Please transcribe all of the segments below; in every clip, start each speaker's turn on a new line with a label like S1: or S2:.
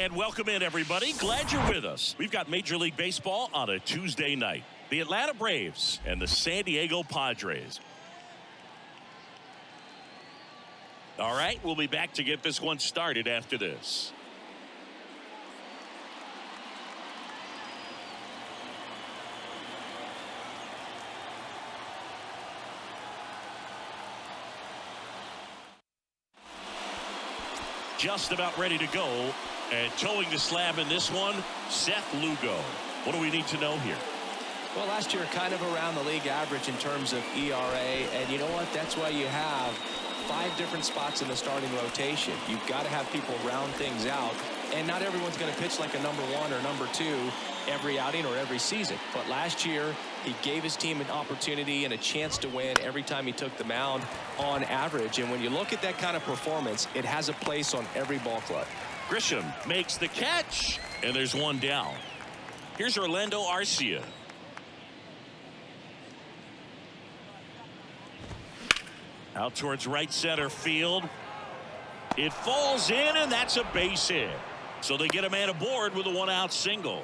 S1: And welcome in, everybody. Glad you're with us. We've got Major League Baseball on a Tuesday night. The Atlanta Braves and the San Diego Padres. All right, we'll be back to get this one started after this. Just about ready to go, and towing the slab in this one, Seth Lugo. What do we need to know here?
S2: Well, last year kind of around the league average in terms of ERA, and you know what? That's why you have 5 different spots in the starting rotation. You've got to have people round things out, and not everyone's going to pitch like a number 1 or number 2 every outing or every season. But last year, he gave his team an opportunity and a chance to win every time he took the mound on average. And when you look at that kind of performance, it has a place on every ball club.
S1: Grisham makes the catch, and there's one down. Here's Orlando Arcia. Out towards right center field. It falls in, and that's a base hit. So they get a man aboard with a 1-out single.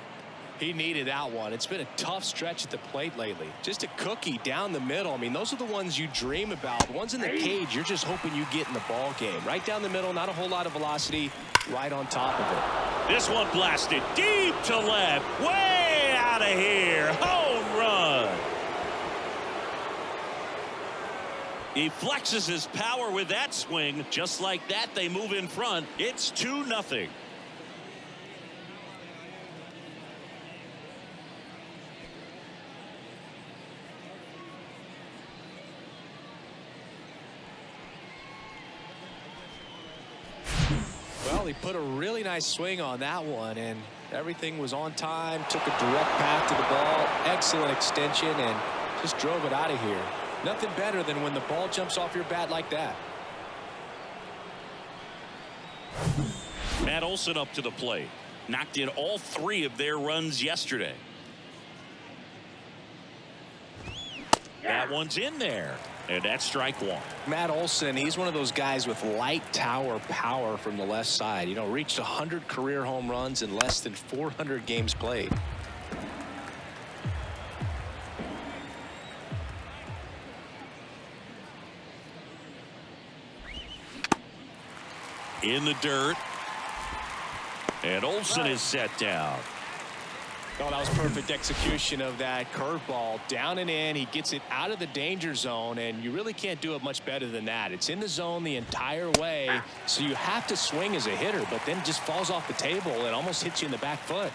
S2: He needed that one. It's been a tough stretch at the plate lately. Just a cookie down the middle. I mean, those are the ones you dream about. The ones in the cage, you're just hoping you get in the ball game. Right down the middle, not a whole lot of velocity, right on top of it.
S1: This one blasted deep to left. Way out of here. Home run. He flexes his power with that swing. Just like that, they move in front. It's 2-0.
S2: Well, he put a really nice swing on that one, and everything was on time. Took a direct path to the ball. Excellent extension, and just drove it out of here. Nothing better than when the ball jumps off your bat like that.
S1: Matt Olson up to the plate. Knocked in all 3 of their runs yesterday. That one's in there. And that's strike 1.
S2: Matt Olson, he's one of those guys with light tower power from the left side. You know, reached 100 career home runs in less than 400 games played.
S1: In the dirt. And Olson is set down.
S2: Oh, that was perfect execution of that curveball. Down and in. He gets it out of the danger zone, and you really can't do it much better than that. It's in the zone the entire way, so you have to swing as a hitter, but then it just falls off the table and almost hits you in the back foot.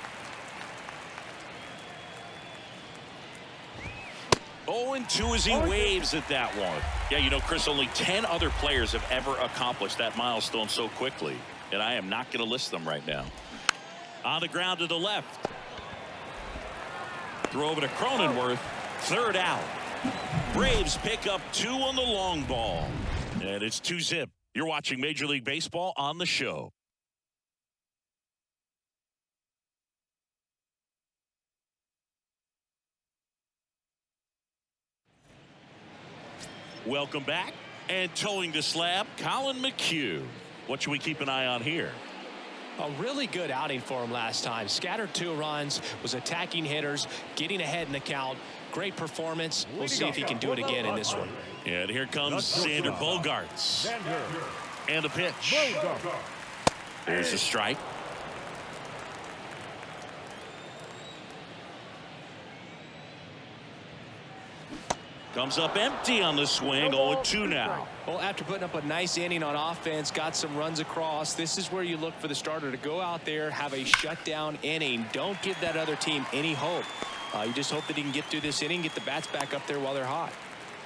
S1: 0-2 as he waves at that one. Yeah, you know, Chris, only 10 other players have ever accomplished that milestone so quickly, and I am not going to list them right now. On the ground to the left. Throw over to Cronenworth. 3rd out. Braves pick up 2 on the long ball. And it's 2-zip. You're watching Major League Baseball on the show. Welcome back. And towing the slab, Colin McHugh. What should we keep an eye on here?
S2: A really good outing for him last time. Scattered 2 runs, was attacking hitters, getting ahead in the count. Great performance. We'll see if he can do it again in this one.
S1: And here comes Sander Bogarts. And the pitch. There's a strike. Comes up empty on the swing. 0-2 now.
S2: Well, after putting up a nice inning on offense, got some runs across, this is where you look for the starter to go out there, have a shutdown inning. Don't give that other team any hope. You just hope that he can get through this inning, get the bats back up there while they're hot.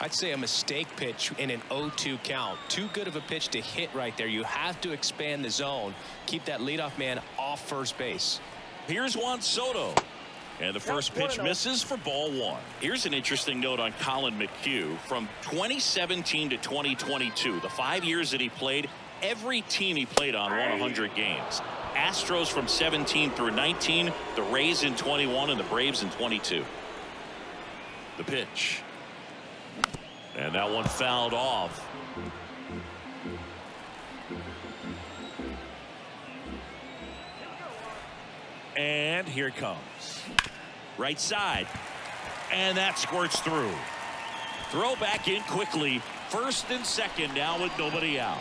S2: I'd say a mistake pitch in an 0-2 count. Too good of a pitch to hit right there. You have to expand the zone. Keep that leadoff man off first base.
S1: Here's Juan Soto. And the first pitch misses for ball 1. Here's an interesting note on Colin McHugh. From 2017 to 2022, the 5 years that he played, every team he played on won 100 games. Astros from 17 through 19, the Rays in 21, and the Braves in 22. The pitch. And that one fouled off. And here it comes. Right side. And that squirts through. Throw back in quickly. First and second now with nobody out.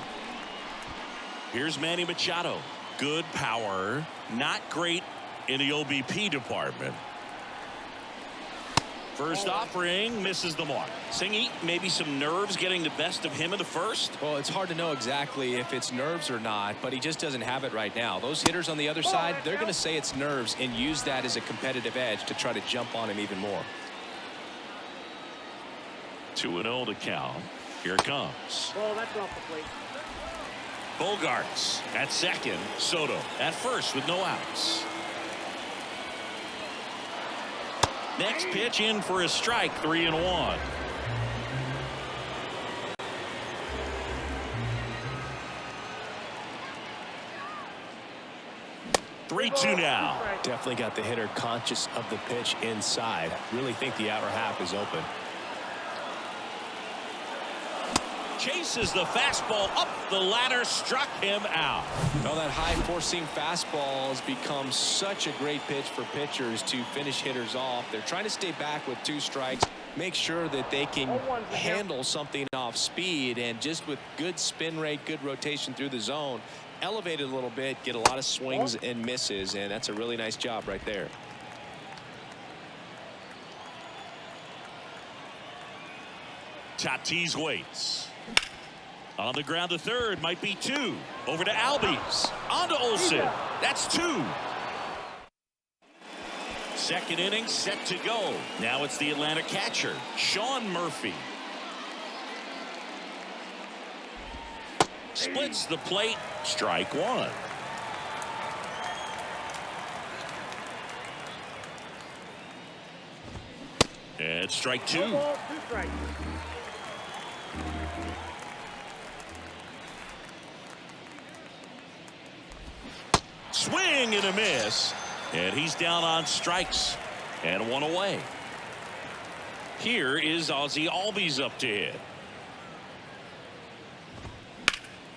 S1: Here's Manny Machado. Good power. Not great in the OBP department. First offering misses the mark. Singy, maybe some nerves getting the best of him in the first.
S2: Well, it's hard to know exactly if it's nerves or not, but he just doesn't have it right now. Those hitters on the other side, they're going to say it's nerves and use that as a competitive edge to try to jump on him even more.
S1: 2-0 to count. Here it comes.
S3: Well, that's off the plate.
S1: Bogarts at second. Soto at first with no outs. Next pitch in for a strike. 3-1. Three-two now.
S2: Definitely got the hitter conscious of the pitch inside. Really think the outer half is open.
S1: Chases the fastball up the ladder, struck him out.
S2: Well, that high four-seam fastball has become such a great pitch for pitchers to finish hitters off. They're trying to stay back with 2 strikes, make sure that they can handle something off speed, and just with good spin rate, good rotation through the zone, elevate it a little bit, get a lot of swings and misses, and that's a really nice job right there.
S1: Tatis waits. On the ground to third, might be 2. Over to Albies. On to Olsen. That's 2. Second inning set to go. Now it's the Atlanta catcher, Sean Murphy. Splits the plate. Strike 1. And strike 2.
S3: 2 strikes.
S1: Swing and a miss. And he's down on strikes. And 1 away. Here is Ozzie Albies up to hit.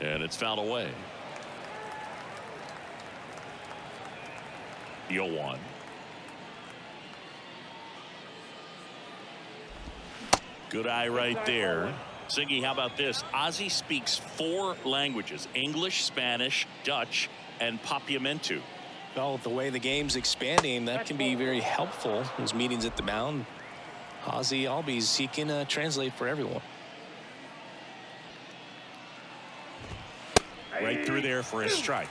S1: And it's fouled away. 0-1. Good eye right there. Singy, how about this? Ozzie speaks 4 languages: English, Spanish, Dutch, and Papiamentu.
S2: Well, the way the game's expanding, that can be very helpful. His meetings at the mound, Ozzie Albies, he can translate for everyone.
S1: Right through there for a strike.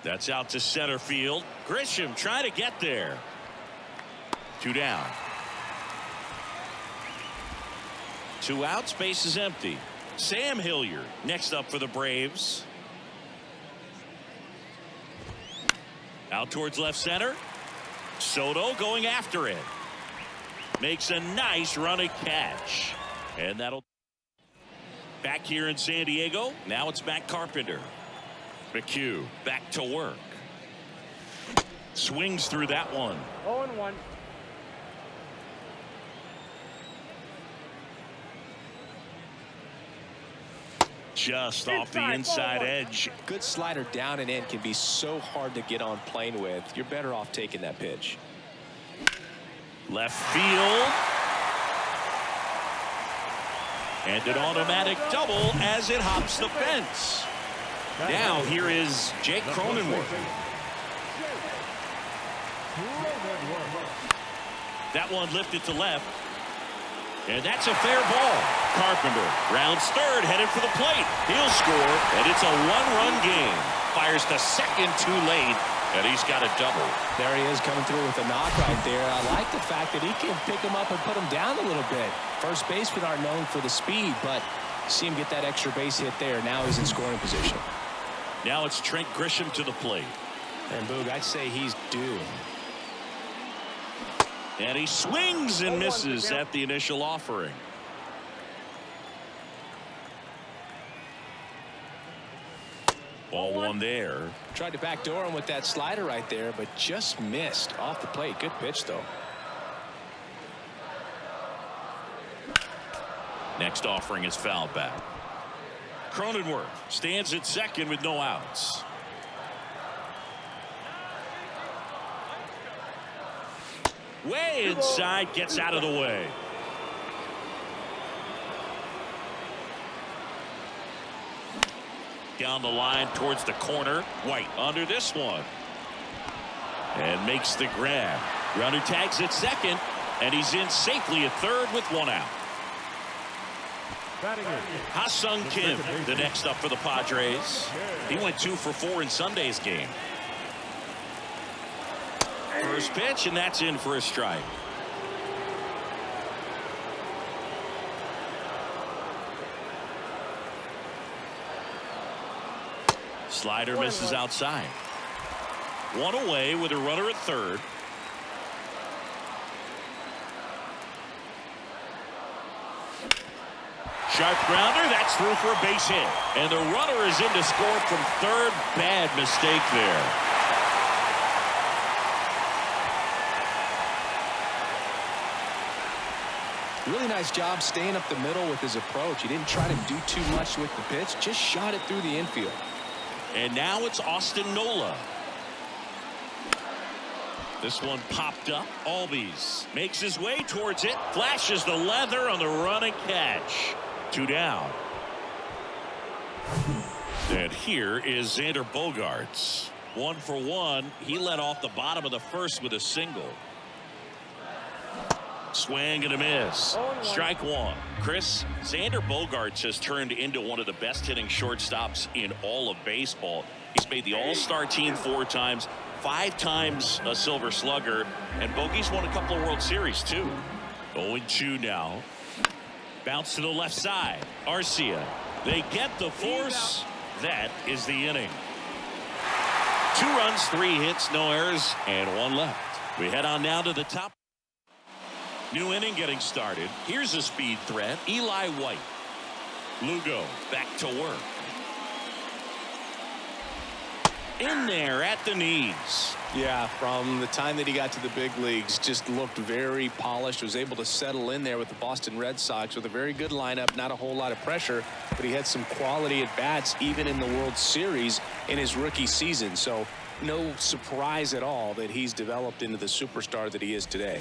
S1: That's out to center field. Grisham trying to get there. 2 down. 2 outs, base is empty. Sam Hilliard next up for the Braves. Out towards left center. Soto going after it. Makes a nice running catch. And that'll back here in San Diego. Now it's Matt Carpenter. McHugh back to work. Swings through that one.
S3: 0-1.
S1: Just off the inside edge.
S2: Good slider down and in can be so hard to get on plane with. You're better off taking that pitch.
S1: Left field. And an automatic double as it hops the fence. Now here is Jake Cronenworth. That one lifted to left. And that's a fair ball. Carpenter rounds third, headed for the plate. He'll score, and it's a 1-run game. Fires to second too late, and he's got a double.
S2: There he is coming through with a knock right there. I like the fact that he can pick him up and put him down a little bit. First basemen are known for the speed, but see him get that extra base hit there. Now he's in scoring position.
S1: Now it's Trent Grisham to the plate.
S2: And Boog, I'd say he's due.
S1: And he swings and misses at the initial offering. Ball 1 there.
S2: Tried to backdoor him with that slider right there, but just missed off the plate. Good pitch, though.
S1: Next offering is fouled back. Cronenworth stands at second with no outs. Way inside, gets out of the way. Down the line towards the corner. White under this one. And makes the grab. Runner tags at second. And he's in safely at third with one out. Ha-Seong Kim, the next up for the Padres. He went 2 for 4 in Sunday's game. First pitch, and that's in for a strike. Slider misses outside. One away with a runner at third. Sharp grounder, that's through for a base hit. And the runner is in to score from third. Bad mistake there.
S2: Really nice job staying up the middle with his approach. He didn't try to do too much with the pitch, just shot it through the infield.
S1: And now it's Austin Nola. This one popped up. Albies makes his way towards it. Flashes the leather on the run and catch. 2 down. And here is Xander Bogaerts. 1 for 1. He led off the bottom of the first with a single. Swing and a miss. Strike one. Chris, Xander Bogaerts has turned into one of the best hitting shortstops in all of baseball. He's made the All-Star team 4 times, 5 times a Silver Slugger, and Bogey's won a couple of World Series too. 0-2 now. Bounce to the left side. Arcia. They get the force. That is the inning. 2 runs, 3 hits, no errors, and 1 left. We head on now to the top. New inning getting started. Here's a speed threat. Eli White. Lugo back to work. In there at the knees.
S2: Yeah, from the time that he got to the big leagues, just looked very polished, was able to settle in there with the Boston Red Sox with a very good lineup, not a whole lot of pressure, but he had some quality at bats even in the World Series in his rookie season. So no surprise at all that he's developed into the superstar that he is today.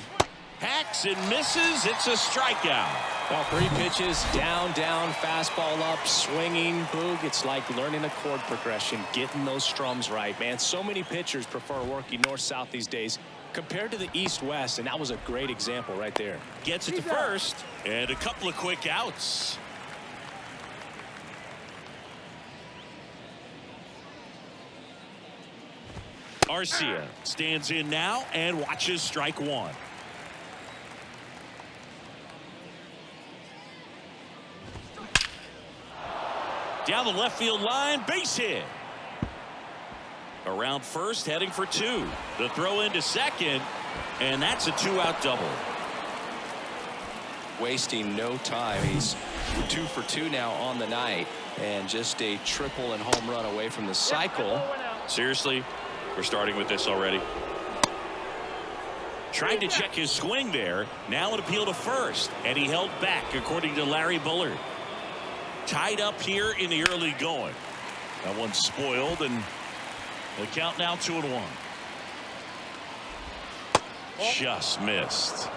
S1: Hacks and misses. It's a strikeout.
S2: Well, 3 pitches, down, fastball up, swinging, boog. It's like learning a chord progression, getting those strums right, man. So many pitchers prefer working north-south these days compared to the east-west, and that was a great example right there.
S1: Gets it to first, and a couple of quick outs. Arcia stands in now and watches strike one. Down the left field line, base hit. Around first, heading for 2. The throw into second, and that's a 2-out double.
S2: Wasting no time. He's 2 for 2 now on the night, and just a triple and home run away from the cycle.
S1: Seriously, we're starting with this already. Tried to check his swing there. Now an appeal to first, and he held back, according to Larry Bullard. Tied up here in the early going. That one's spoiled, and the count now 2-1. Just missed.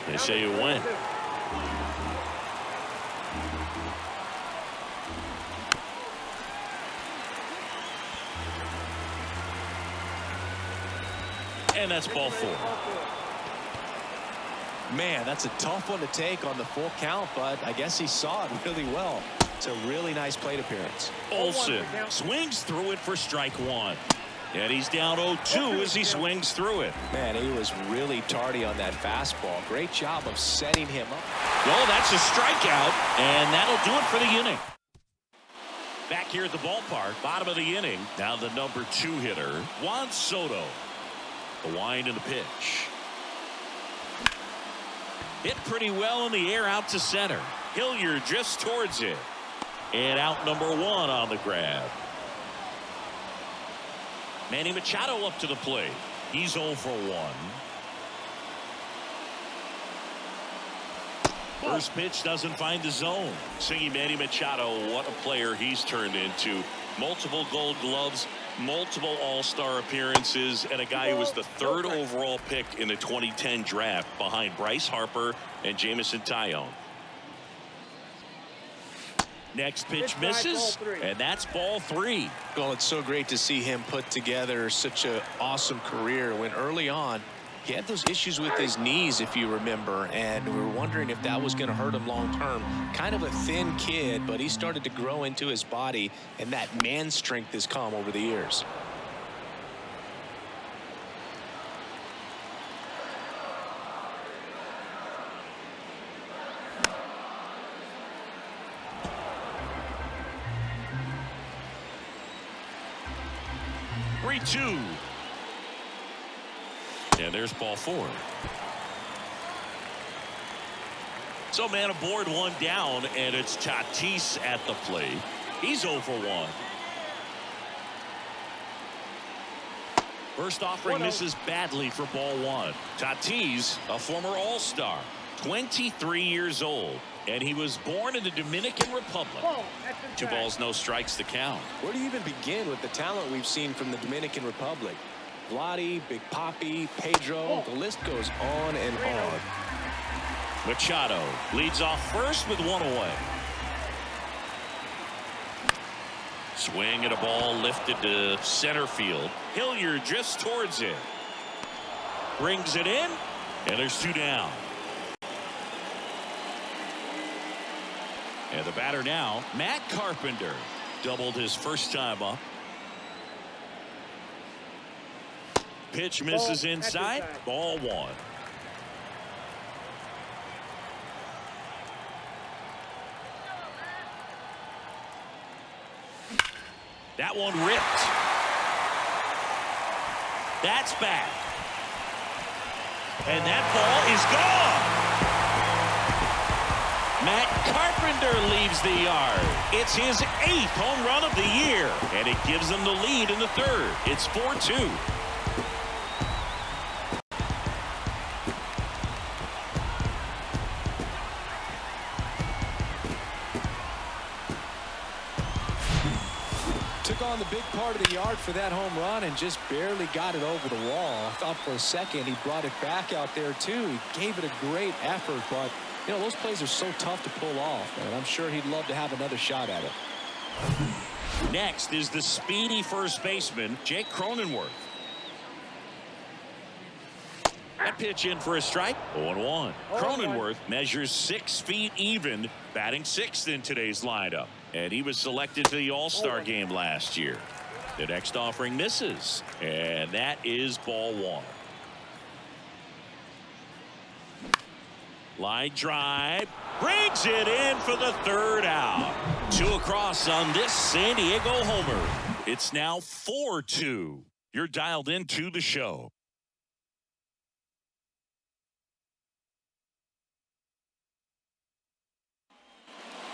S1: They say you win. And that's ball 4.
S2: Man, that's a tough one to take on the full count, but I guess he saw it really well. It's a really nice plate appearance.
S1: Olsen swings through it for strike 1. And he's down 0-2 as he swings through it.
S2: Man, he was really tardy on that fastball. Great job of setting him up.
S1: Well, that's a strikeout, and that'll do it for the inning. Back here at the ballpark, bottom of the inning. Now the number 2 hitter, Juan Soto. The wind and the pitch. Hit pretty well in the air out to center. Hilliard drifts towards it. And out number 1 on the grab. Manny Machado up to the plate. He's 0 for 1. First pitch doesn't find the zone. Singing Manny Machado, what a player he's turned into. Multiple Gold Gloves, multiple All-Star appearances, and a guy who was the 3rd overall pick in the 2010 draft behind Bryce Harper and Jameson Taillon. Next pitch misses, and that's ball 3.
S2: Well, it's so great to see him put together such an awesome career when early on he had those issues with his knees, if you remember, and we were wondering if that was going to hurt him long term. Kind of a thin kid, but he started to grow into his body, and that man strength has come over the years.
S1: Two. And there's ball 4. So man aboard, 1 down, and it's Tatis at the plate. He's 0 for 1. First offering misses badly for ball 1. Tatis, a former All-Star, 23 years old, and he was born in the Dominican Republic. 2 balls, no strikes to count.
S2: Where do you even begin with the talent we've seen from the Dominican Republic? Vladdy, Big Papi, Pedro, the list goes on and on.
S1: Machado leads off first with 1 away. Swing at a ball lifted to center field. Hilliard drifts towards it. Brings it in, and there's 2 down. And the batter now, Matt Carpenter, doubled his first time up. Pitch misses inside, ball 1. That one ripped. That's back. And that ball is gone. Matt Carpenter leaves the yard. It's his 8th home run of the year, and it gives them the lead in the 3rd. It's 4-2.
S2: Took on the big part of the yard for that home run and just barely got it over the wall. I thought for a second he brought it back out there too. He gave it a great effort, but you know, those plays are so tough to pull off, and I'm sure he'd love to have another shot at it.
S1: Next is the speedy first baseman, Jake Cronenworth. That pitch in for a strike, 0-1. Cronenworth measures 6 feet even, batting 6th in today's lineup. And he was selected to the All-Star game last year. The next offering misses, and that is ball 1. Line drive, brings it in for the 3rd out. 2 across on this San Diego homer. It's now 4-2. You're dialed into the show.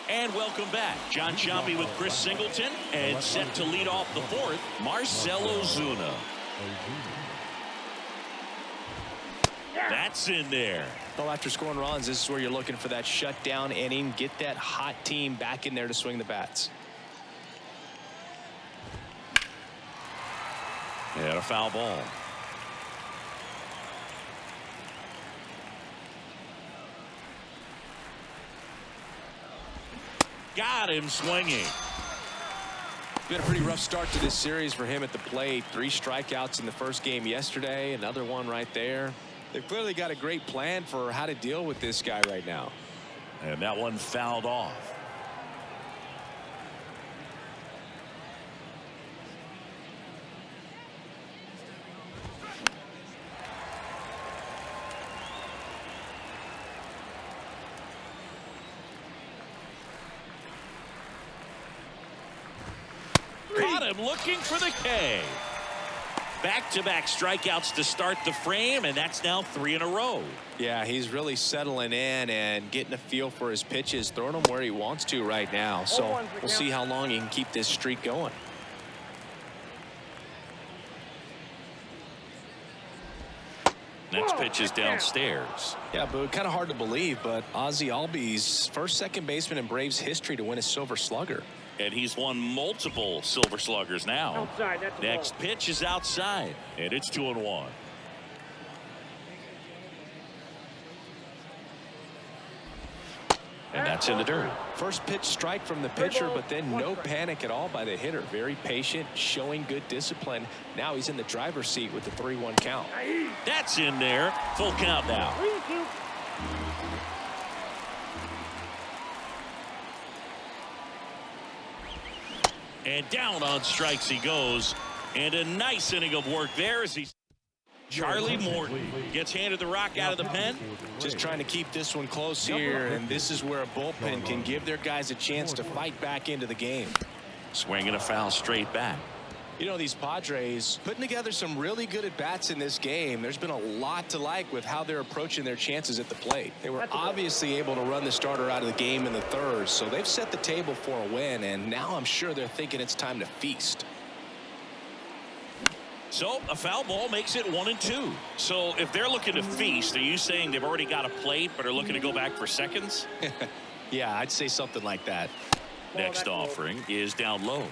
S1: And welcome back. John Sciambi with Chris Singleton, and set to lead off the 4th, Marcell Ozuna. That's in there.
S2: Well, after scoring runs, this is where you're looking for that shutdown inning. Get that hot team back in there to swing the bats.
S1: And a foul ball. Got him swinging.
S2: Been a pretty rough start to this series for him at the plate. 3 strikeouts in the first game yesterday. Another one right there. They've clearly got a great plan for how to deal with this guy right now.
S1: And that one fouled off. Caught him looking for the K. Back-to-back strikeouts to start the frame, and that's now 3 in a row.
S2: Yeah, he's really settling in and getting a feel for his pitches, throwing them where he wants to right now. So we'll see how long he can keep this streak going.
S1: Next pitches downstairs.
S2: Yeah, but kind of hard to believe, but Ozzie Albies, first second baseman in Braves history to win a Silver Slugger.
S1: And he's won multiple Silver Sluggers now. Next pitch is outside, and it's 2-1. And that's in the dirt.
S2: First pitch strike from the pitcher, but then no panic at all by the hitter. Very patient, showing good discipline. Now he's in the driver's seat with the 3-1 count.
S1: That's in there. Full count now. And down on strikes he goes. And a nice inning of work there as he's Charlie Morton gets handed the rock out of the pen.
S2: Just trying to keep this one close here, and this is where a bullpen can give their guys a chance to fight back into the game.
S1: Swinging a foul straight back.
S2: You know, these Padres putting together some really good at-bats in this game. There's been a lot to like with how they're approaching their chances at the plate. They were obviously able to run the starter out of the game in the third, so they've set the table for a win, and now I'm sure they're thinking it's time to feast.
S1: So a foul ball makes it 1-2. So if they're looking to feast, are you saying they've already got a plate but are looking to go back for seconds?
S2: Yeah, I'd say something like that.
S1: Next offering is down low.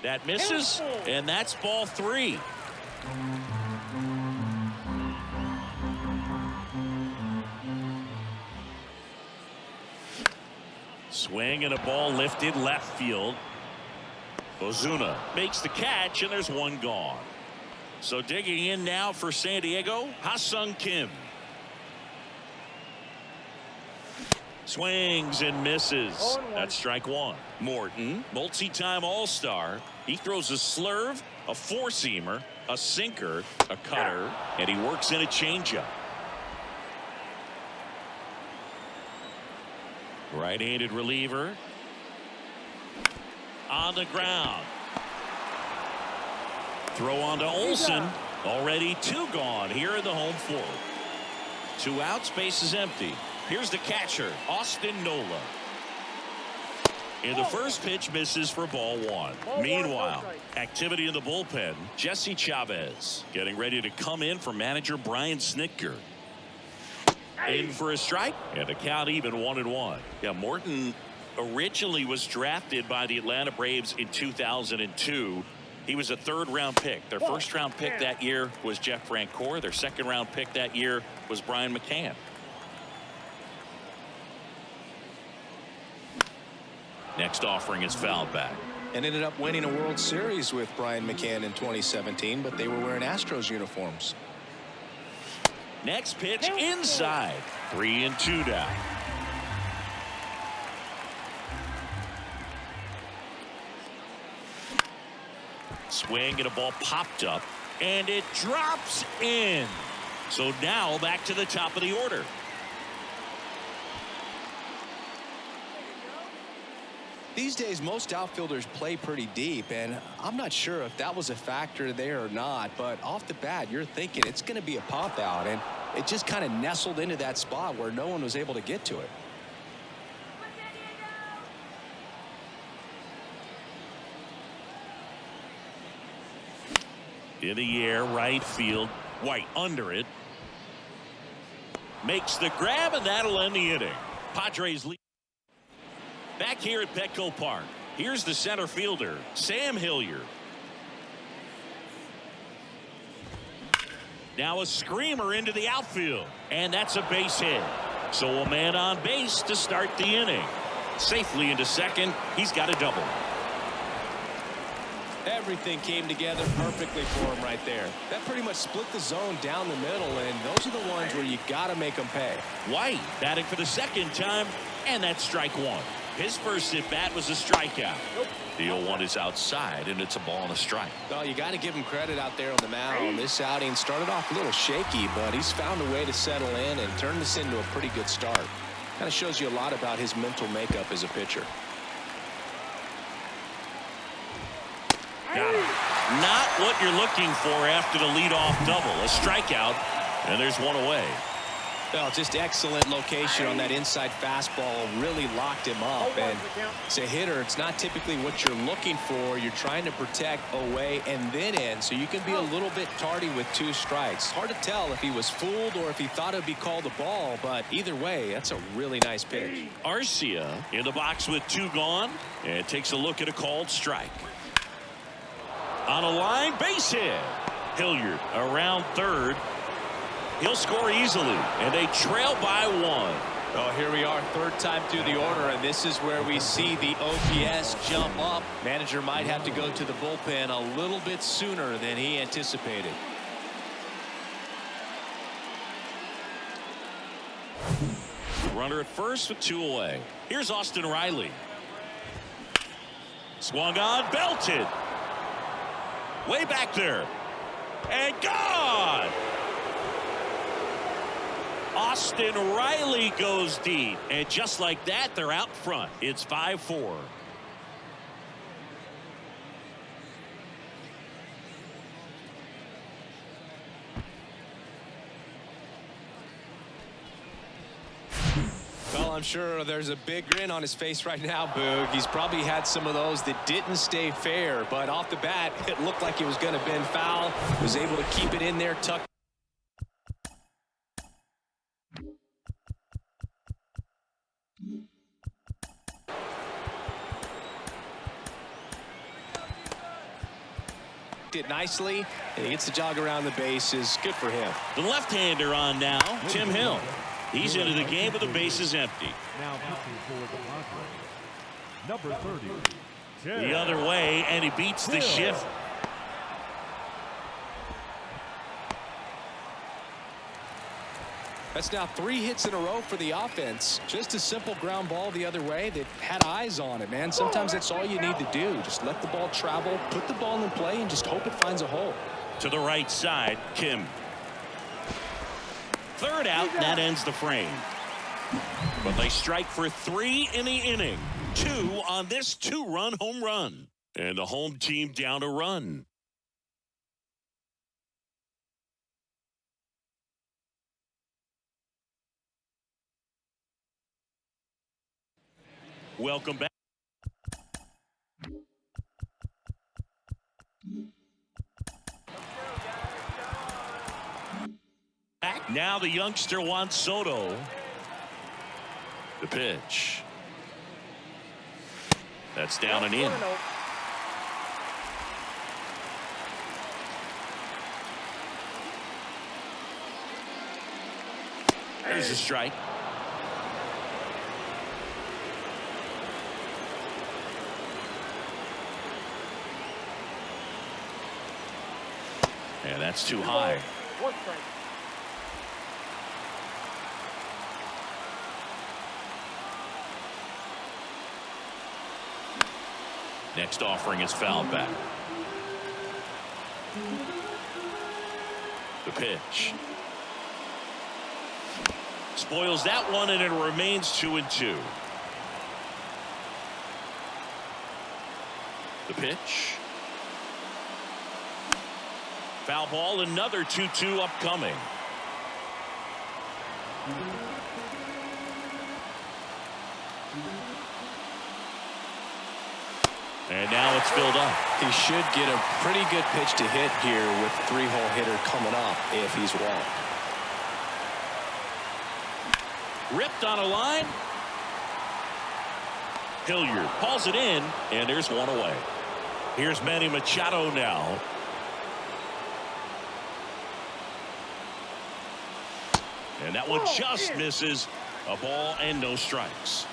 S1: That misses, and that's ball 3. Swing and a ball lifted left field. Ozuna makes the catch, and there's one gone. So digging in now for San Diego, Ha-Seong Kim. Swings and misses. That's strike 1. Morton, multi-time all-star. He throws a slurve, a four-seamer, a sinker, a cutter, and he works in a changeup. Right-handed reliever on the ground. Throw on to Olsen. Already 2 gone here in the home fourth. 2 outs, base is empty. Here's the catcher, Austin Nola. And the first pitch misses for ball 1. Meanwhile, activity in the bullpen. Jesse Chavez getting ready to come in for manager Brian Snitker. In for a strike, and the count even 1-1. Yeah, Morton originally was drafted by the Atlanta Braves in 2002. He was a 3rd-round pick. Their 1st-round pick that year was Jeff Francoeur. Their 2nd-round pick that year was Brian McCann. Next offering is fouled back.
S2: And ended up winning a World Series with Brian McCann in 2017, but they were wearing Astros uniforms.
S1: Next pitch inside. 3-2 down. Swing and a ball popped up, and it drops in. So now back to the top of the order.
S2: These days, most outfielders play pretty deep, and I'm not sure if that was a factor there or not, but off the bat, you're thinking it's going to be a pop out, and it just kind of nestled into that spot where no one was able to get to it.
S1: In the air, right field. White under it. Makes the grab, and that'll end the inning. Padres lead. Back here at Petco Park, here's the center fielder, Sam Hilliard. Now a screamer into the outfield, and that's a base hit. So a man on base to start the inning. Safely into second, he's got a double.
S2: Everything came together perfectly for him right there. That pretty much split the zone down the middle, and those are the ones where you got to make them pay.
S1: White batting for the 2nd time, and that's strike 1. His first at bat was a strikeout. The 0-1 is outside, and it's a ball and a strike.
S2: Well, you got to give him credit out there on the mound. This outing started off a little shaky, but he's found a way to settle in and turn this into a pretty good start. Kind of shows you a lot about his mental makeup as a pitcher.
S1: Got him. Not what you're looking for after the leadoff double. A strikeout, and there's one away.
S2: Well, just excellent location on that inside fastball. Really locked him up. And as a hitter, it's not typically what you're looking for. You're trying to protect away and then in, so you can be a little bit tardy with 2 strikes. Hard to tell if he was fooled or if he thought it would be called a ball, but either way, that's a really nice pitch.
S1: Arcia in the box with 2 gone and takes a look at a called strike. On a line, base hit. Hilliard around third. He'll score easily, and they trail by 1.
S2: Oh, here we are, 3rd time through the order, and this is where we see the OPS jump up. Manager might have to go to the bullpen a little bit sooner than he anticipated.
S1: Runner at first with 2 away. Here's Austin Riley. Swung on, belted. Way back there. And gone! Austin Riley goes deep. And just like that, they're out front. It's 5-4.
S2: Well, I'm sure there's a big grin on his face right now, Boog. He's probably had some of those that didn't stay fair, but off the bat, it looked like it was going to bend foul. Was able to keep it in there, tucked. It nicely, and he gets the jog around the bases. Good for him.
S1: The left-hander on now, Tim Hill. He's into the game with the bases empty.
S3: Now pitching for the Padres, number 30.
S1: The other way, and he beats the shift.
S2: That's now 3 hits in a row for the offense. Just a simple ground ball the other way that had eyes on it, man. Sometimes that's all you need to do. Just let the ball travel, put the ball in play, and just hope it finds a hole.
S1: To the right side, Kim. 3rd out, and that ends the frame. But they strike for 3 in the inning. 2 on this 2-run home run. And the home team down a run. Welcome back. Now the youngster Juan Soto. The pitch. That's down and in. There's a strike. And that's too high. Next offering is fouled back. The pitch. Spoils that one, and it remains 2-2. The pitch. Foul ball, another 2-2 upcoming. And now it's filled up.
S2: He should get a pretty good pitch to hit here with 3-hole hitter coming up if he's walked.
S1: Ripped on a line. Hilliard hauls it in, and there's one away. Here's Manny Machado now. And that one just misses. A ball and no strikes.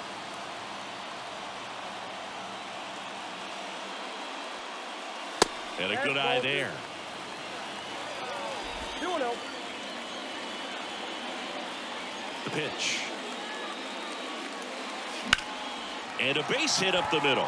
S1: And a good eye there. The pitch. And a base hit up the middle.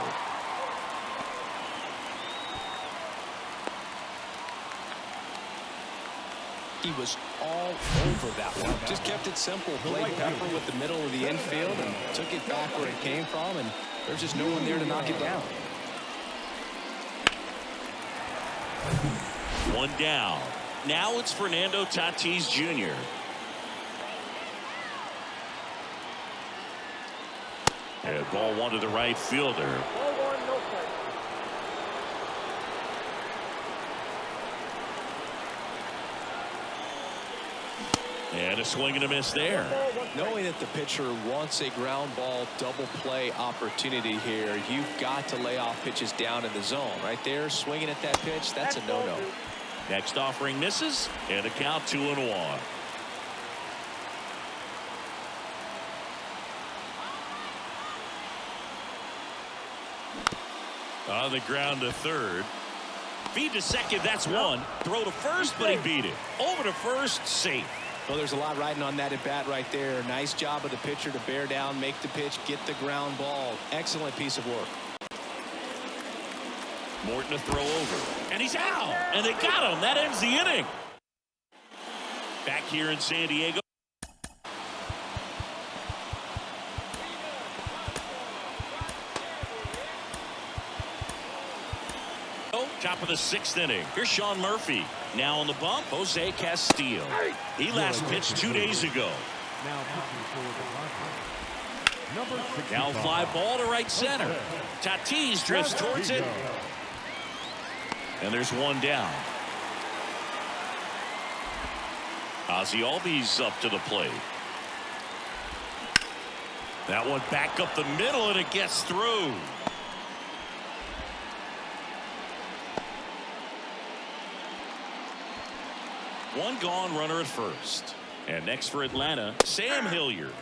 S2: He was all over that one. Just kept it simple. Played pepper with the middle of the infield and took it back where it came from, and there's just no one there to knock it down.
S1: One down. Now it's Fernando Tatis Jr. And ball one to the right fielder. And a swing and a miss there.
S2: Knowing that the pitcher wants a ground ball double play opportunity here, you've got to lay off pitches down in the zone. Right there, swinging at that pitch, that's a no-no.
S1: Next offering misses, and a count 2-1. On the ground to third. Feed to second, that's one. Throw to first, but he beat it. Over to first, safe.
S2: Well, there's a lot riding on that at bat right there. Nice job of the pitcher to bear down, make the pitch, get the ground ball. Excellent piece of work.
S1: Morton to throw over, and he's out, and they got him. That ends the inning. Back here in San Diego. Top of the 6th inning. Here's Sean Murphy. Now on the bump, Jose Castillo. He last pitched 2 days ago. Now fly ball to right center. Tatis drifts towards it. And there's one down. Ozzie Albies up to the plate. That one back up the middle, and it gets through. One gone, runner at first. And next for Atlanta, Sam Hilliard.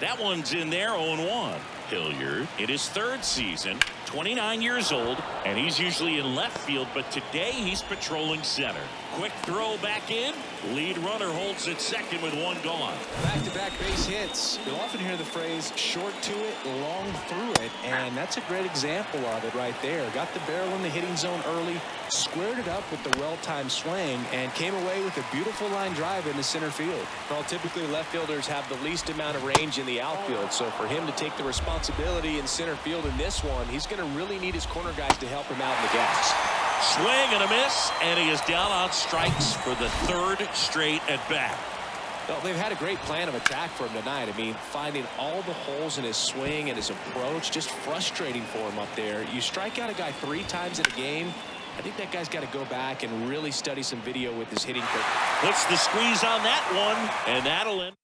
S1: That one's in there, 0-1. Hilliard in his 3rd season, 29 years old, and he's usually in left field, but today he's patrolling center. Quick throw back in. Lead runner holds at second with one gone.
S2: Back-to-back base hits. You'll often hear the phrase short to it, long through it, and that's a great example of it right there. Got the barrel in the hitting zone early, squared it up with the well-timed swing, and came away with a beautiful line drive into center field. Well, typically left fielders have the least amount of range in the outfield, so for him to take the responsibility in center field in this one, he's going to really need his corner guys to help him out in the gaps.
S1: Swing and a miss, and he is down on strikes for the 3rd straight at bat.
S2: Well, they've had a great plan of attack for him tonight. I mean, finding all the holes in his swing and his approach, just frustrating for him up there. You strike out a guy 3 times in a game, I think that guy's got to go back and really study some video with his hitting coach.
S1: Puts the squeeze on that one, and that'll end.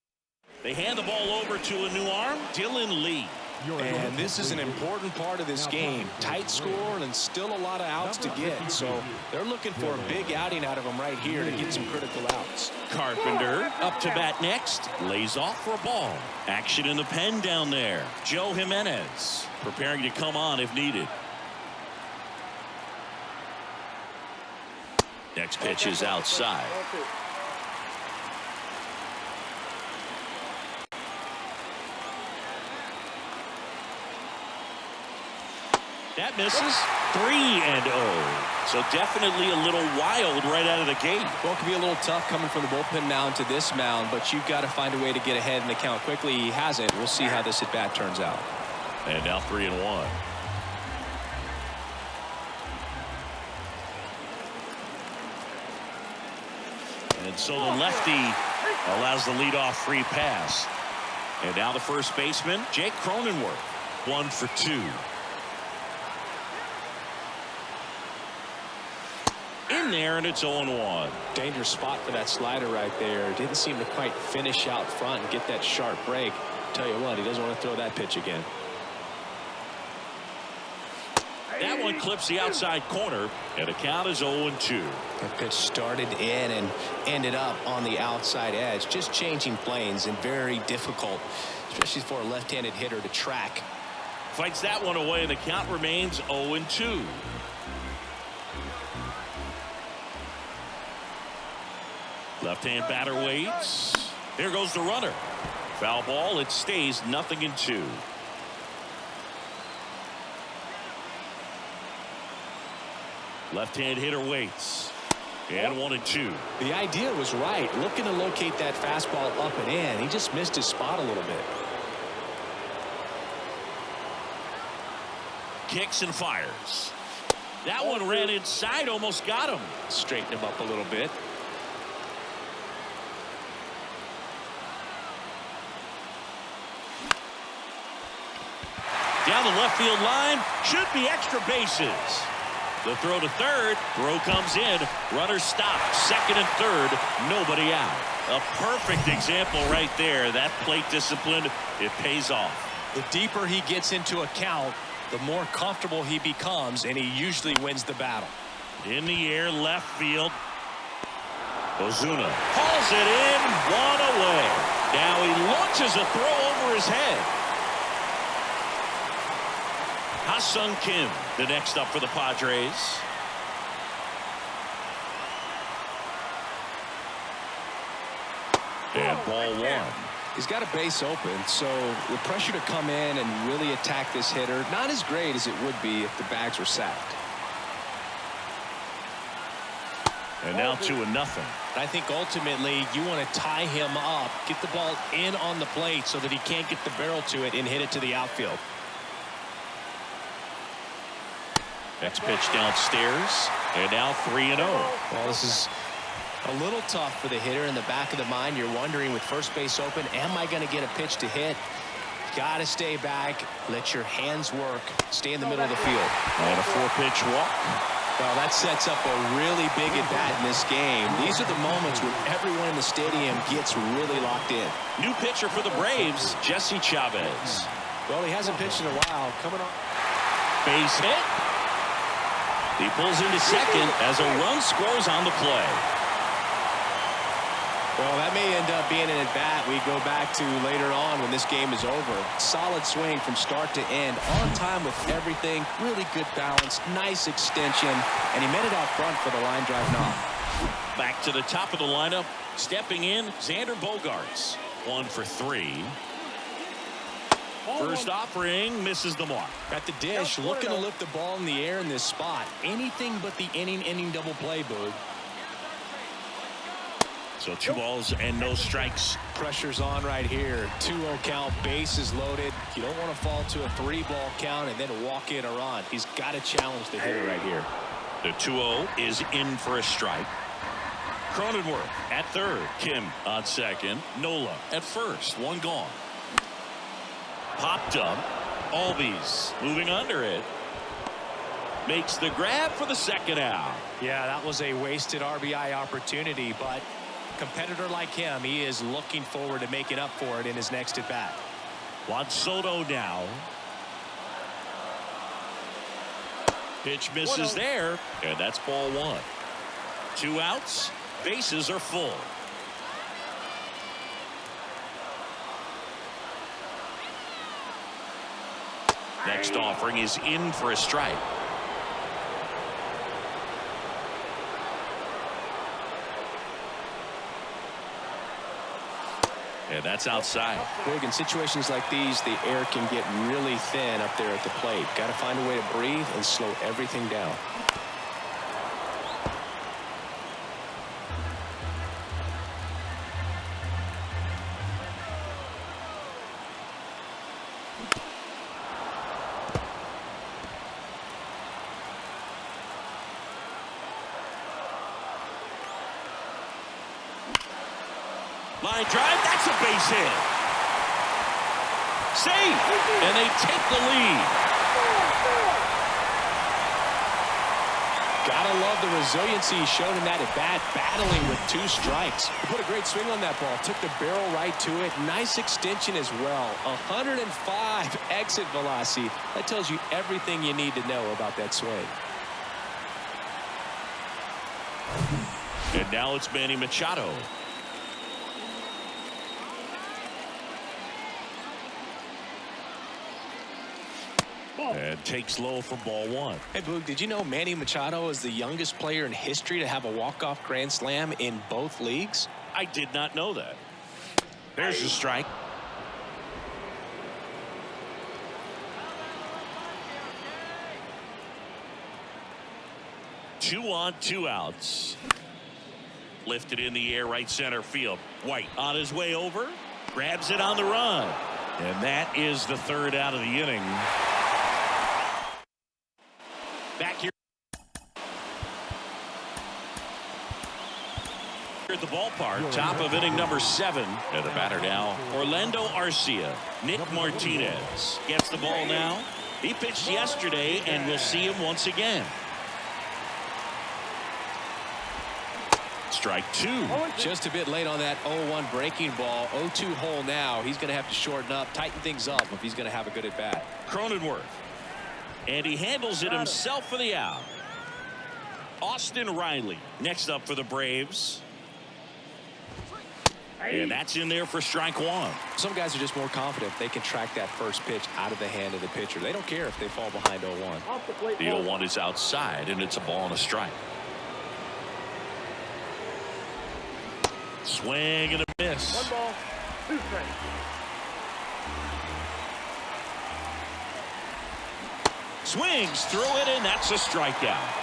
S1: They hand the ball over to a new arm, Dylan Lee.
S2: And this is an important part of this game. Tight score and still a lot of outs to get. So they're looking for a big outing out of him right here to get some critical outs.
S1: Carpenter up to bat next. Lays off for a ball. Action in the pen down there. Joe Jimenez preparing to come on if needed. Next pitch is outside. That misses. 3-0. So definitely a little wild right out of the gate.
S2: Well, it can be a little tough coming from the bullpen mound to this mound, but you've got to find a way to get ahead in the count quickly. He hasn't. We'll see how this at bat turns out.
S1: And now 3-1. And so the lefty allows the leadoff free pass. And now the first baseman, Jake Cronenworth. 1 for 2. In there, and it's 0-1.
S2: Dangerous spot for that slider right there. Didn't seem to quite finish out front and get that sharp break. Tell you what, he doesn't want to throw that pitch again.
S1: That one clips the outside corner, and the count is 0-2.
S2: That pitch started in and ended up on the outside edge. Just changing planes and very difficult, especially for a left-handed hitter to track.
S1: Fights that one away, and the count remains 0-2. Left-hand batter waits. Here goes the runner. Foul ball. It stays 0-2. Left-hand hitter waits. And 1-2.
S2: The idea was right. Looking to locate that fastball up and in. He just missed his spot a little bit.
S1: Kicks and fires. That one ran inside. Almost got him.
S2: Straighten him up a little bit.
S1: Down the left field line. Should be extra bases. The throw to third. Throw comes in. Runner stopped. Second and third. Nobody out. A perfect example right there. That plate discipline, it pays off.
S2: The deeper he gets into a count, the more comfortable he becomes, and he usually wins the battle.
S1: In the air, left field. Ozuna hauls it in, one away. Now he launches a throw over his head. Ha-Seong Kim, the next up for the Padres. And ball one.
S2: He's got a base open, so the pressure to come in and really attack this hitter, not as great as it would be if the bags were sacked.
S1: And now 2-0.
S2: I think ultimately you want to tie him up, get the ball in on the plate so that he can't get the barrel to it and hit it to the outfield.
S1: Next pitch downstairs, and now 3-0.
S2: Well, this is a little tough for the hitter. In the back of the mind, you're wondering with first base open, am I going to get a pitch to hit? Got to stay back, let your hands work, stay in the middle of the field.
S1: And a 4-pitch walk.
S2: Well, that sets up a really big at-bat in this game. These are the moments when everyone in the stadium gets really locked in.
S1: New pitcher for the Braves, Jesse Chavez.
S2: Well, he hasn't pitched in a while. Coming on.
S1: Base hit. He pulls into second as a run scores on the play.
S2: Well, that may end up being an at-bat we go back to later on when this game is over. Solid swing from start to end. On time with everything. Really good balance. Nice extension. And he met it out front for the line drive knock.
S1: Back to the top of the lineup. Stepping in, Xander Bogaerts. 1 for 3. First offering misses the mark.
S2: At the dish, looking to lift the ball in the air in this spot. Anything but the inning double play, Boog.
S1: So 2 balls and no strikes.
S2: Pressure's on right here. 2-0 count, bases loaded. You don't want to fall to a 3-ball count and then walk in a run. He's got to challenge the hitter right here.
S1: The 2-0 is in for a strike. Cronenworth at third. Kim on second. Nola at first. 1 gone. Popped up. Albies moving under it. Makes the grab for the second out.
S2: Yeah, that was a wasted RBI opportunity, but competitor like him, he is looking forward to making up for it in his next at bat.
S1: Juan Soto now. Pitch misses there, and that's ball 1. 2 outs. Bases are full. Next offering is in for a strike. And that's outside.
S2: Boog, in situations like these, the air can get really thin up there at the plate. Got to find a way to breathe and slow everything down.
S1: Line drive, that's a base hit. Safe, and they take the lead.
S2: Gotta love the resiliency shown in that at bat, battling with 2 strikes. He put a great swing on that ball, took the barrel right to it. Nice extension as well. 105 exit velocity. That tells you everything you need to know about that swing.
S1: And now it's Manny Machado. And takes low for ball 1.
S2: Hey, Boog, did you know Manny Machado is the youngest player in history to have a walk-off grand slam in both leagues?
S1: I did not know that. There's a strike. Two on, 2 outs. Lifted in the air, right center field. White on his way over. Grabs it on the run. And that is the 3rd out of the inning. Back here. At the ballpark, top of inning number 7. And the batter now, Orlando Arcia. Nick Martinez gets the ball now. He pitched yesterday, and we'll see him once again. Strike 2.
S2: Just a bit late on that 0-1 breaking ball. 0-2 hole now. He's going to have to shorten up, tighten things up if he's going to have a good at bat.
S1: Cronenworth. And he handles it himself for the out. Austin Riley next up for the Braves. And that's in there for strike 1.
S2: Some guys are just more confident if they can track that first pitch out of the hand of the pitcher. They don't care if they fall behind 0-1.
S1: The 0-1 is outside, and it's a ball and a strike. Swing and a miss.
S4: 1 ball, 2 strikes.
S1: Swings through it, and that's a strikeout.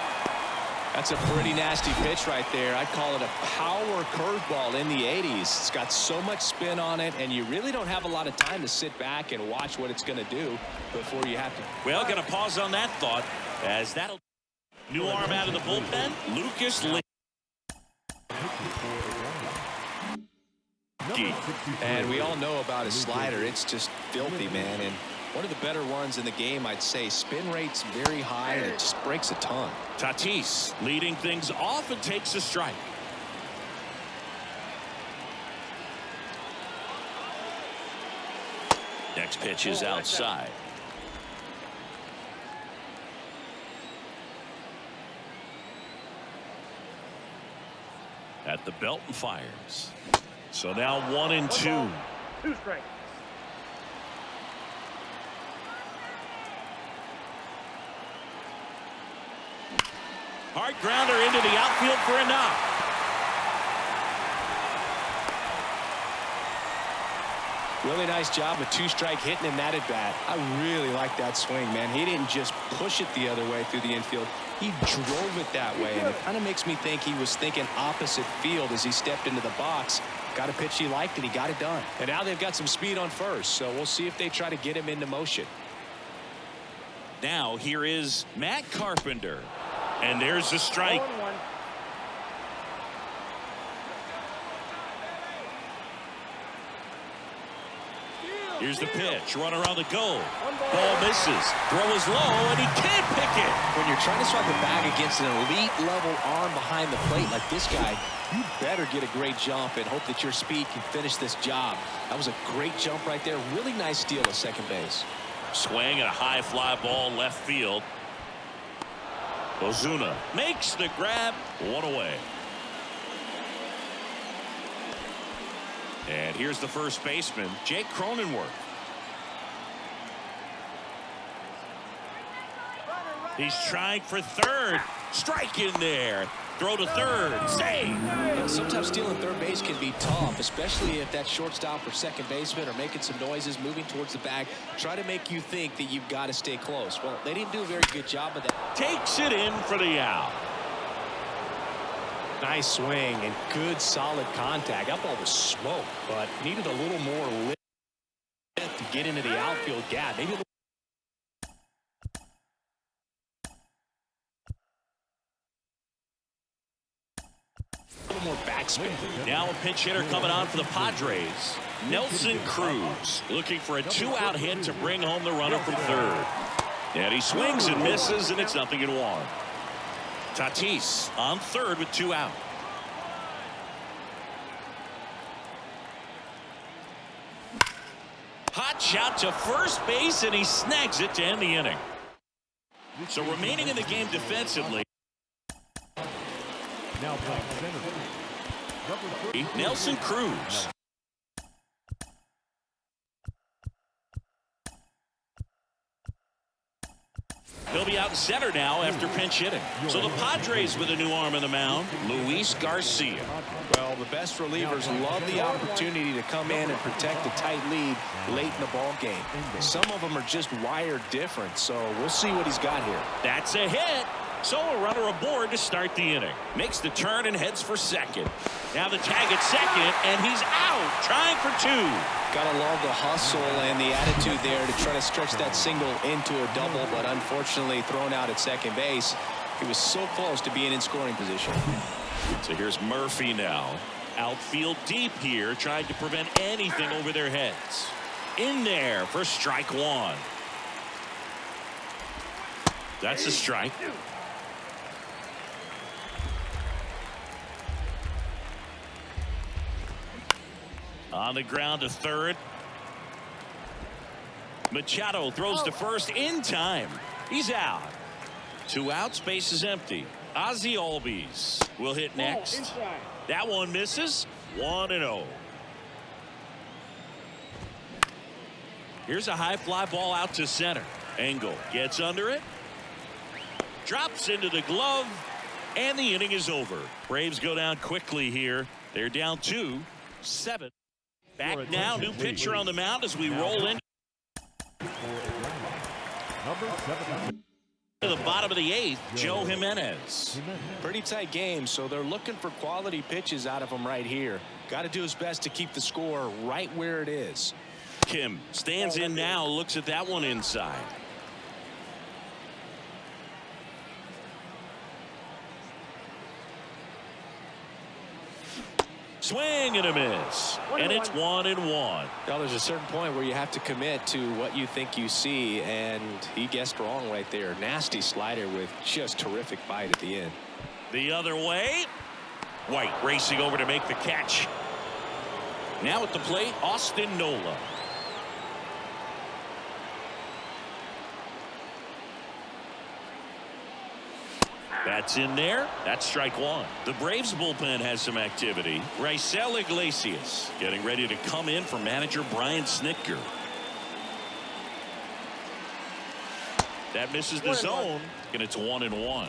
S2: That's a pretty nasty pitch right there. I'd call it a power curveball in the 80s. It's got so much spin on it, and you really don't have a lot of time to sit back and watch what it's going to do before you have to.
S1: Well, going to pause on that thought as that'll. New arm out of the bullpen, Lucas Lee.
S2: And we all know about his slider. It's just filthy, man. And one of the better ones in the game, I'd say. Spin rate's very high, and it just breaks a ton.
S1: Tatis leading things off and takes a strike. Next pitch is outside. At the belt and fires. So now 1-2.
S4: 2 strikes.
S1: Hard grounder into the outfield for a knock.
S2: Really nice job with 2-strike hitting in that at bat. I really like that swing, man. He didn't just push it the other way through the infield. He drove it that way, and it kind of makes me think he was thinking opposite field as he stepped into the box. Got a pitch he liked, and he got it done. And now they've got some speed on first, so we'll see if they try to get him into motion.
S1: Now here is Matt Carpenter. And there's the strike.
S4: 0-1.
S1: Here's the pitch. Run around the goal. Ball misses. Throw is low, and he can't pick it.
S2: When you're trying to strike a bag against an elite level arm behind the plate like this guy, you better get a great jump and hope that your speed can finish this job. That was a great jump right there. Really nice steal at second base.
S1: Swing and a high fly ball left field. Ozuna makes the grab. 1 away. And here's the first baseman, Jake Cronenworth. He's trying for third. Strike in there. Throw to third. Save.
S2: Sometimes stealing third base can be tough, especially if that shortstop or second baseman are making some noises, moving towards the bag, try to make you think that you've got to stay close. Well, they didn't do a very good job of that.
S1: Takes it in for the out.
S2: Nice swing and good solid contact. That ball was smoke, but needed a little more lift to get into the outfield gap. Maybe a little more backspin.
S1: Now a pinch hitter coming on for the Padres. Nelson Cruz looking for a 2-out hit to bring home the runner from third. And he swings and misses, and it's 0-1. Tatis on third with 2 out. Hot shot to first base, and he snags it to end the inning. So remaining in the game defensively.
S3: Now playing center. Number 30.
S1: Nelson Cruz. He'll be out in center now after pinch hitting. So the Padres with a new arm in the mound, Luis Garcia.
S2: Well, the best relievers love the opportunity to come in and protect a tight lead late in the ball game. Some of them are just wired different, so we'll see what he's got here.
S1: That's a hit. So a runner aboard to start the inning. Makes the turn and heads for second. Now the tag at second, and he's out, trying for 2.
S2: Gotta love the hustle and the attitude there to try to stretch that single into a double, but unfortunately thrown out at second base. He was so close to being in scoring position.
S1: So here's Murphy now. Outfield deep here, trying to prevent anything over their heads. In there for strike one. That's a strike. On the ground to third. Machado throws to first in time. He's out. 2 outs, base is empty. Arcia RBI will hit next. That one misses. 1-0. Here's a high fly ball out to center. Engel gets under it. Drops into the glove. And the inning is over. Braves go down quickly here. They're down 2-7. Back now, new pitcher on the mound as we roll in.
S3: Number 7.
S1: To the bottom of the 8th, Joe Jimenez.
S2: Pretty tight game, so they're looking for quality pitches out of him right here. Got to do his best to keep the score right where it is.
S1: Kim stands in now, looks at that one inside. Swing and a miss. And it's 1-1.
S2: Now there's a certain point where you have to commit to what you think you see, and he guessed wrong right there. Nasty slider with just terrific bite at the end.
S1: The other way. White racing over to make the catch. Now at the plate, Austin Nola. That's in there. That's strike one. The Braves bullpen has some activity. Arcia Iglesias getting ready to come in for manager Brian Snitker. That misses the zone, and it's 1-1.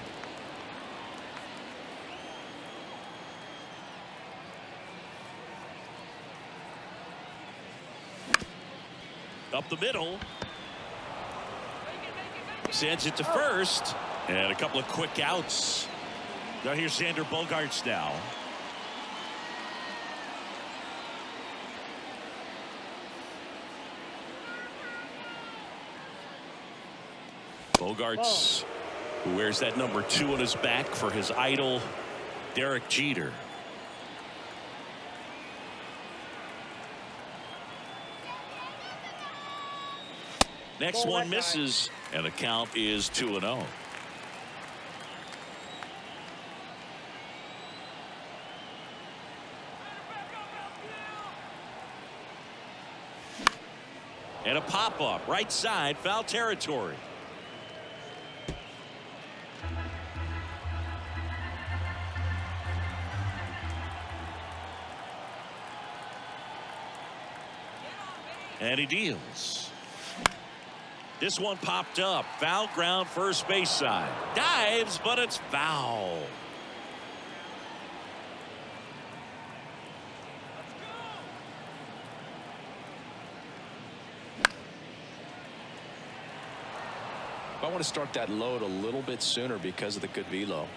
S1: Up the middle. Sends it to first. And a couple of quick outs. Now here's Xander Bogaerts now. Bogaerts, who wears that number 2 on his back for his idol, Derek Jeter. Next one misses, and the count is 2-0. And a pop-up right side, foul territory. And he deals. This one popped up. Foul ground, first base side. Dives, but it's foul.
S2: I want to start that load a little bit sooner because of the good velo.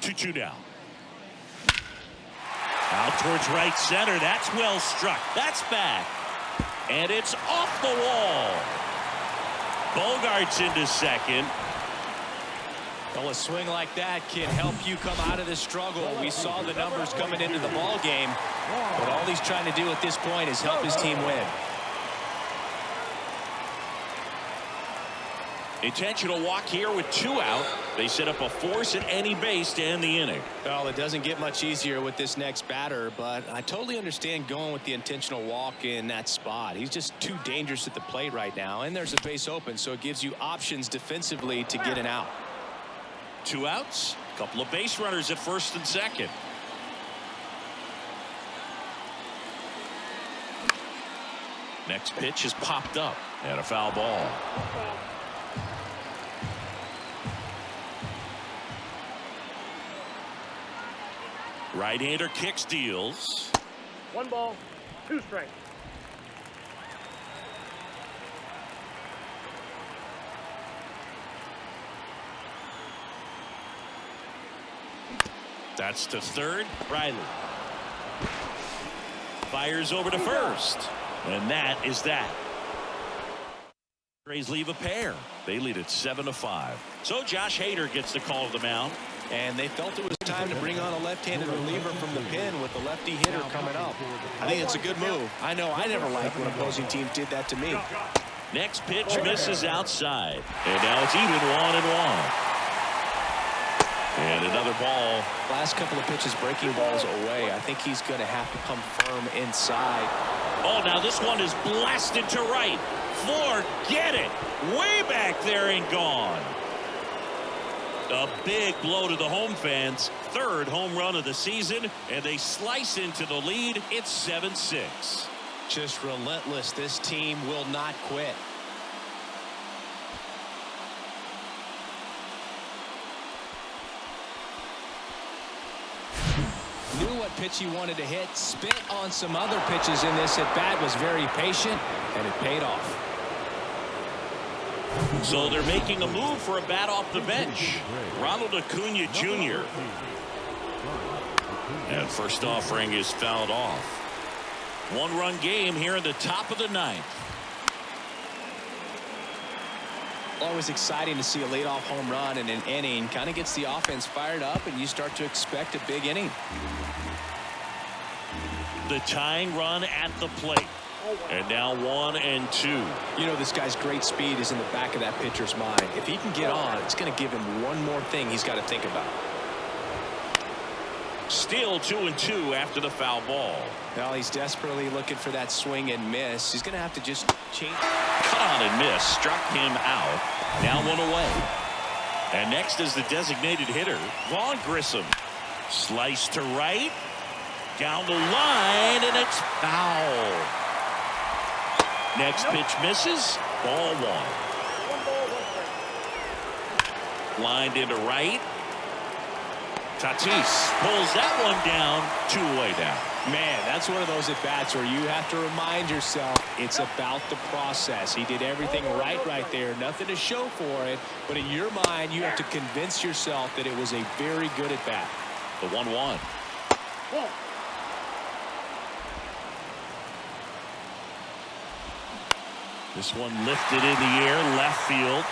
S1: Two down. Out towards right center. That's well struck. That's back. And it's off the wall. Bogaerts into second.
S2: Well, a swing like that can help you come out of the struggle. We saw the numbers coming into the ball game, but all he's trying to do at this point is help his team win.
S1: Intentional walk here with 2 out. They set up a force at any base to end the inning.
S2: Well, it doesn't get much easier with this next batter, but I totally understand going with the intentional walk in that spot. He's just too dangerous at the plate right now, and there's a base open, so it gives you options defensively to get an out.
S1: 2 outs, a couple of base runners at first and second. Next pitch is popped up and a foul ball. Right-hander kicks, deals.
S4: 1 ball, 2 strikes.
S1: That's to third. Riley fires over to first, and that is that. Padres leave a pair. They lead at 7-5. So Josh Hader gets the call of the mound.
S2: And they felt it was time to bring on a left-handed reliever from the pen with the lefty hitter coming up. I think it's a good move. I know I never liked when opposing teams did that to me.
S1: Next pitch misses outside. And now it's even 1-1. And another ball.
S2: Last couple of pitches breaking balls away. I think he's going to have to come firm inside.
S1: Oh, now this one is blasted to right. Forget it. Way back there and gone. A big blow to the home fans. Third home run of the season, and they slice into the lead. It's 7-6.
S2: Just relentless. This team will not quit. Knew what pitch he wanted to hit. Spit on some other pitches in this at bat. Was very patient, and it paid off.
S1: So they're making a move for a bat off the bench. Ronald Acuna Jr. And first offering is fouled off. One-run game here in the top of the ninth.
S2: Always exciting to see a leadoff home run in an inning. Kind of gets the offense fired up, and you start to expect a big inning.
S1: The tying run at the plate. And now 1-2.
S2: You know, this guy's great speed is in the back of that pitcher's mind. If he can get on, it's going to give him one more thing he's got to think about.
S1: Still 2-2 after the foul ball.
S2: Well, he's desperately looking for that swing and miss. He's going to have to just change.
S1: Cut on and miss. Struck him out. Now one away. And next is the designated hitter, Vaughn Grissom. Slice to right. Down the line, and it's foul. Next pitch misses. Ball 1. Lined into right. Tatis pulls that one down. 2-away down.
S2: Man, that's one of those at-bats where you have to remind yourself it's about the process. He did everything right there. Nothing to show for it. But in your mind, you have to convince yourself that it was a very good at-bat.
S1: The 1-1. This one lifted in the air, left field.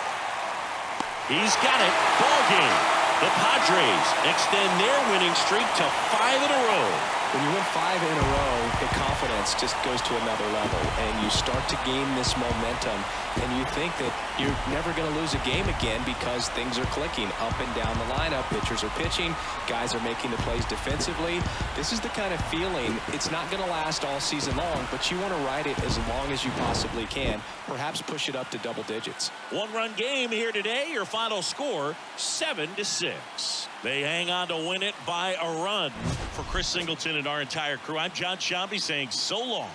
S1: He's got it. Ball game. The Padres extend their winning streak to 5 in a row.
S2: When you win 5 in a row, the confidence just goes to another level, and you start to gain this momentum, and you think that you're never going to lose a game again because things are clicking up and down the lineup. Pitchers are pitching. Guys are making the plays defensively. This is the kind of feeling. It's not going to last all season long, but you want to ride it as long as you possibly can. Perhaps push it up to double digits.
S1: One-run game here today. Your final score, 7-6. They hang on to win it by a run. For Chris Singleton and our entire crew, I'm John Shambi saying so long.